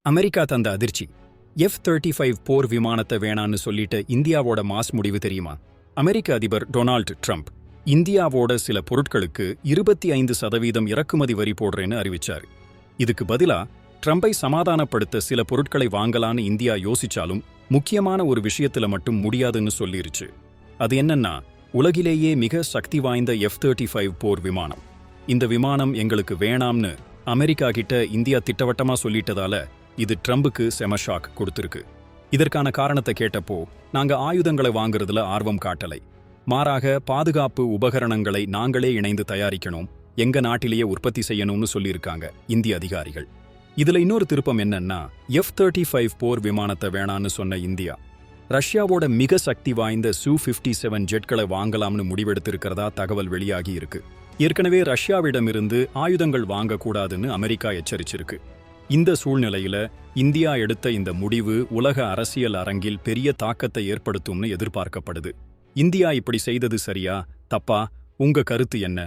America தந்த அதிர்ச்சி. F-35 போர் விமானத்தை வேணான்னு சொல்லிட்ட இந்தியாவோட மாஸ் முடிவு தெரியுமா? அமெரிக்க அதிபர் டொனால்ட் ட்ரம்ப் இந்தியாவோட சில பொருட்களுக்கு 25% இறக்குமதி வரி போடுறேன்னு அறிவிச்சாரு. இதுக்கு பதிலா ட்ரம்பை சமாதானப்படுத்த சில பொருட்களை வாங்கலான்னு இந்தியா யோசிச்சாலும் முக்கியமான ஒரு விஷயத்துல மட்டும் முடியாதுன்னு சொல்லிருச்சு. அது என்னன்னா, உலகிலேயே மிக சக்தி வாய்ந்த F-35 போர் விமானம். இந்த விமானம் எங்களுக்கு வேணாம்னு அமெரிக்கா கிட்ட இந்தியா திட்டவட்டமா சொல்லிட்டதால இது ட்ரம்புக்கு செம ஷாக் கொடுத்திருக்கு. இதற்கான காரணத்தை கேட்டப்போ, நாங்க ஆயுதங்களை வாங்குறதுல ஆர்வம் காட்டலை, மாறாக பாதுகாப்பு உபகரணங்களை நாங்களே இணைந்து தயாரிக்கணும், எங்க நாட்டிலேயே உற்பத்தி செய்யணும்னு சொல்லியிருக்காங்க இந்திய அதிகாரிகள். இதுல இன்னொரு திருப்பம் என்னன்னா, F-35 போர் விமானத்தை வேணான்னு சொன்ன இந்தியா ரஷ்யாவோட மிக சக்தி வாய்ந்த Su-57 ஜெட்களை வாங்கலாம்னு முடிவெடுத்திருக்கிறதா தகவல் வெளியாகி இருக்கு. ஏற்கனவே ரஷ்யாவிடமிருந்து ஆயுதங்கள் வாங்கக்கூடாதுன்னு அமெரிக்கா எச்சரிச்சிருக்கு. இந்த சூழ்நிலையில இந்தியா எடுத்த இந்த முடிவு உலக அரசியல் அரங்கில் பெரிய தாக்கத்தை ஏற்படுத்தும்னு எதிர்பார்க்கப்படுது. இந்தியா இப்படி செய்தது சரியா, தப்பா? உங்க கருத்து என்ன?